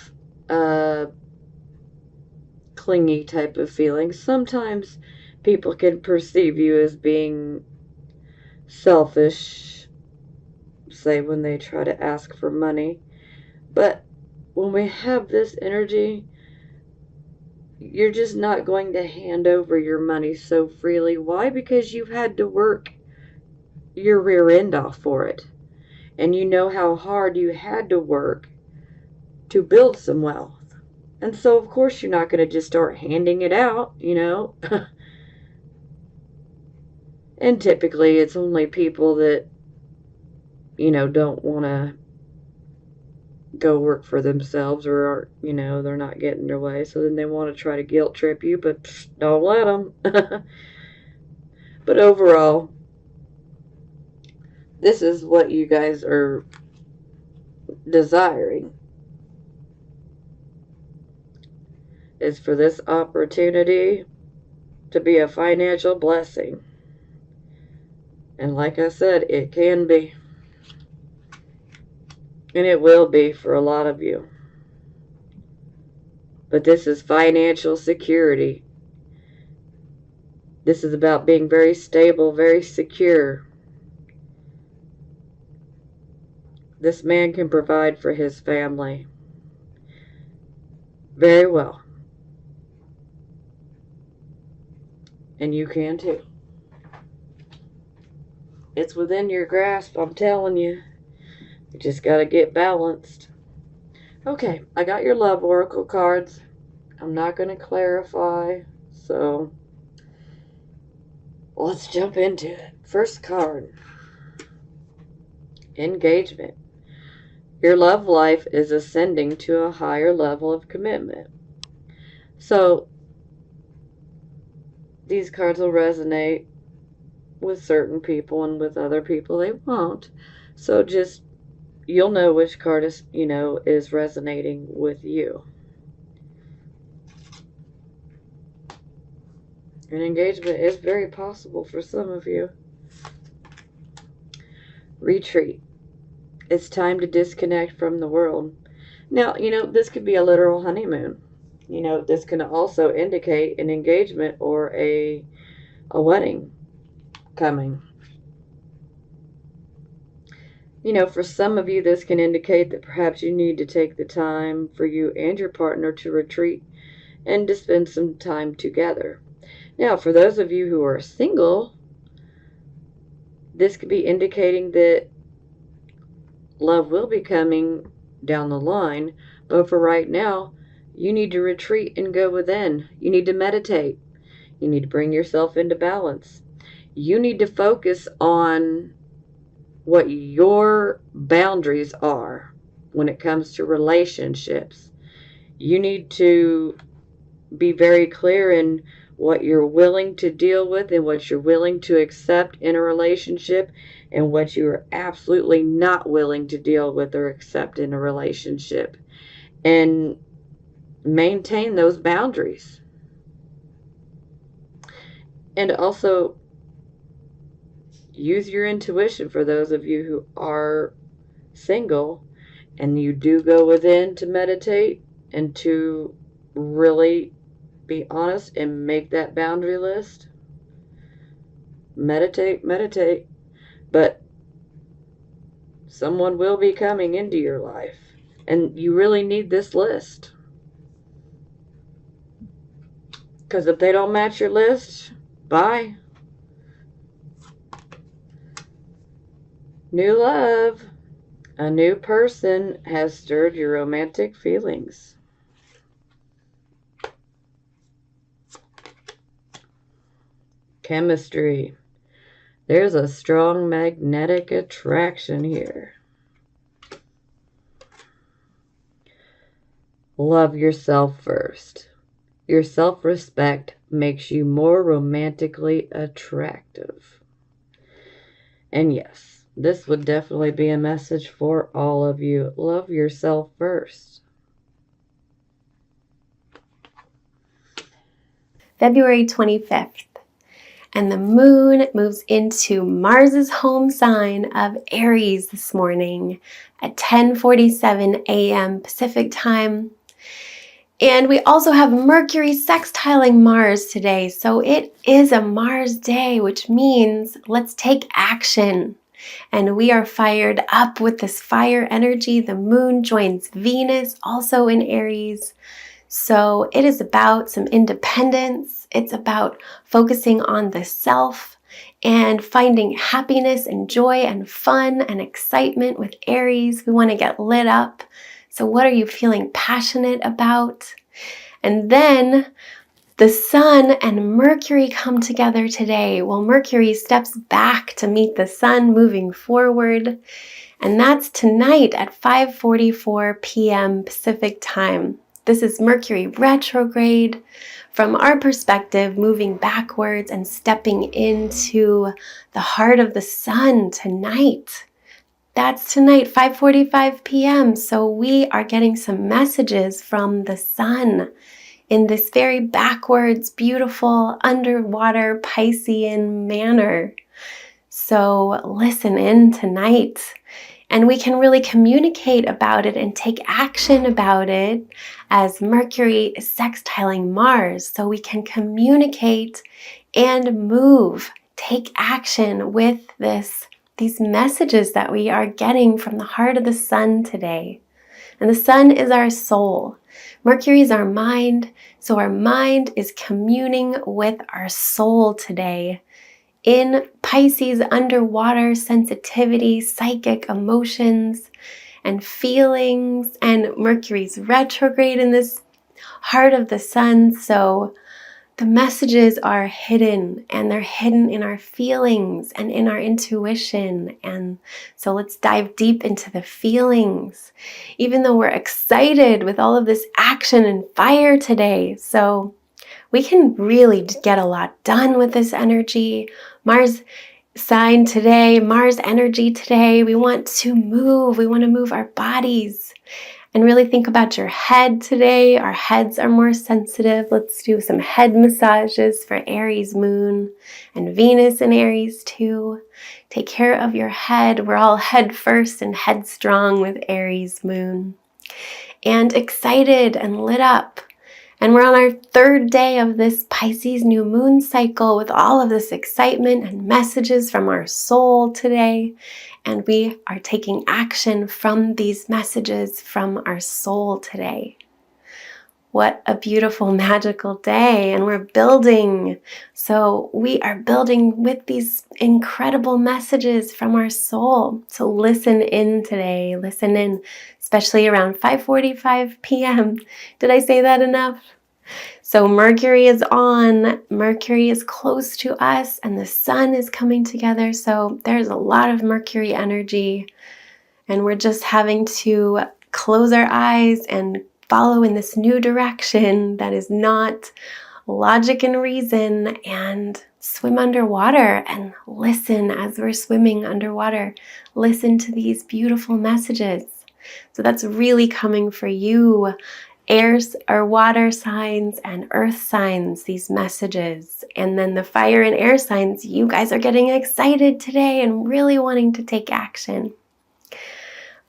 clingy type of feeling. Sometimes people can perceive you as being selfish, say when they try to ask for money. But when we have this energy, you're just not going to hand over your money so freely. Why? Because you've had to work your rear end off for it. And you know how hard you had to work to build some wealth. And so, of course, you're not going to just start handing it out, you know. And typically, it's only people that, you know, don't want to go work for themselves or are, you know, they're not getting their way. So then they want to try to guilt trip you, but don't let them. But overall, this is what you guys are desiring. Is for this opportunity to be a financial blessing. And like I said, it can be. And it will be for a lot of you. But this is financial security. This is about being very stable, very secure. This man can provide for his family very well. And you can too. It's within your grasp, I'm telling you. You just got to get balanced. Okay, I got your love oracle cards. I'm not going to clarify, so let's jump into it. First card, engagement. Your love life is ascending to a higher level of commitment. So these cards will resonate with certain people and with other people they won't. So just, you'll know which card is, you know, is resonating with you. An engagement is very possible for some of you. Retreat. It's time to disconnect from the world. Now, you know, this could be a literal honeymoon. You know, this can also indicate an engagement or a wedding coming. You know, for some of you, this can indicate that perhaps you need to take the time for you and your partner to retreat and to spend some time together. Now, for those of you who are single, this could be indicating that love will be coming down the line, but for right now, You need to retreat and go within. You need to meditate. You need to bring yourself into balance. You need to focus on what your boundaries are when it comes to relationships. You need to be very clear in what you're willing to deal with and what you're willing to accept in a relationship and what you are absolutely not willing to deal with or accept in a relationship. And maintain those boundaries. And also use your intuition for those of you who are single and you do go within to meditate and to really be honest and make that boundary list. Meditate. But someone will be coming into your life. And you really need this list. Because if they don't match your list, bye. New love. A new person has stirred your romantic feelings. Chemistry. There's a strong magnetic attraction here. Love yourself first. Your self-respect makes you more romantically attractive. And yes, this would definitely be a message for all of you. Love yourself first. February 25th. And the moon moves into Mars's home sign of Aries this morning at 10:47 a.m. Pacific time. And we also have Mercury sextiling Mars today. So it is a Mars day, which means let's take action. And we are fired up with this fire energy. The moon joins Venus, also in Aries. So it is about some independence. It's about focusing on the self and finding happiness and joy and fun and excitement with Aries. We want to get lit up. So what are you feeling passionate about? And then the sun and Mercury come together today. Well, Mercury steps back to meet the sun moving forward. And that's tonight at 5:44 p.m. Pacific time. This is Mercury retrograde. From our perspective, moving backwards and stepping into the heart of the sun tonight. That's tonight, 5:45 p.m. So we are getting some messages from the sun in this very backwards, beautiful, underwater Piscean manner. So listen in tonight. And we can really communicate about it and take action about it as Mercury is sextiling Mars. So we can communicate and move, take action with these messages that we are getting from the heart of the sun today. And the sun is our soul. Mercury is our mind. So our mind is communing with our soul today. In Pisces, underwater sensitivity, psychic emotions and feelings, and Mercury's retrograde in this heart of the sun. So the messages are hidden, and they're hidden in our feelings and in our intuition. And so let's dive deep into the feelings, even though we're excited with all of this action and fire today. So we can really get a lot done with this energy. Mars sign today, Mars energy today. We want to move. We want to move our bodies and really think about your head today. Our heads are more sensitive. Let's do some head massages for Aries moon and Venus in Aries too. Take care of your head. We're all head first and headstrong with Aries moon. And excited and lit up. And we're on our third day of this Pisces new moon cycle with all of this excitement and messages from our soul today. And we are taking action from these messages from our soul today. What a beautiful, magical day, and we're building. So we are building with these incredible messages from our soul. So listen in today, listen in, especially around 5:45 p.m. Did I say that enough? So Mercury is on, Mercury is close to us, and the sun is coming together. So there's a lot of Mercury energy, and we're just having to close our eyes and follow in this new direction that is not logic and reason, and swim underwater and listen as we're swimming underwater. Listen to these beautiful messages. So that's really coming for you, air or water signs and earth signs, these messages. And then the fire and air signs, you guys are getting excited today and really wanting to take action.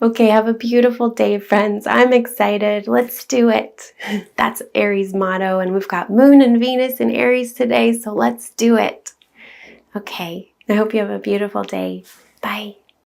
Okay, have a beautiful day, friends. I'm excited. Let's do it. That's Aries' motto, and we've got Moon and Venus in Aries today, so let's do it. Okay, I hope you have a beautiful day. Bye.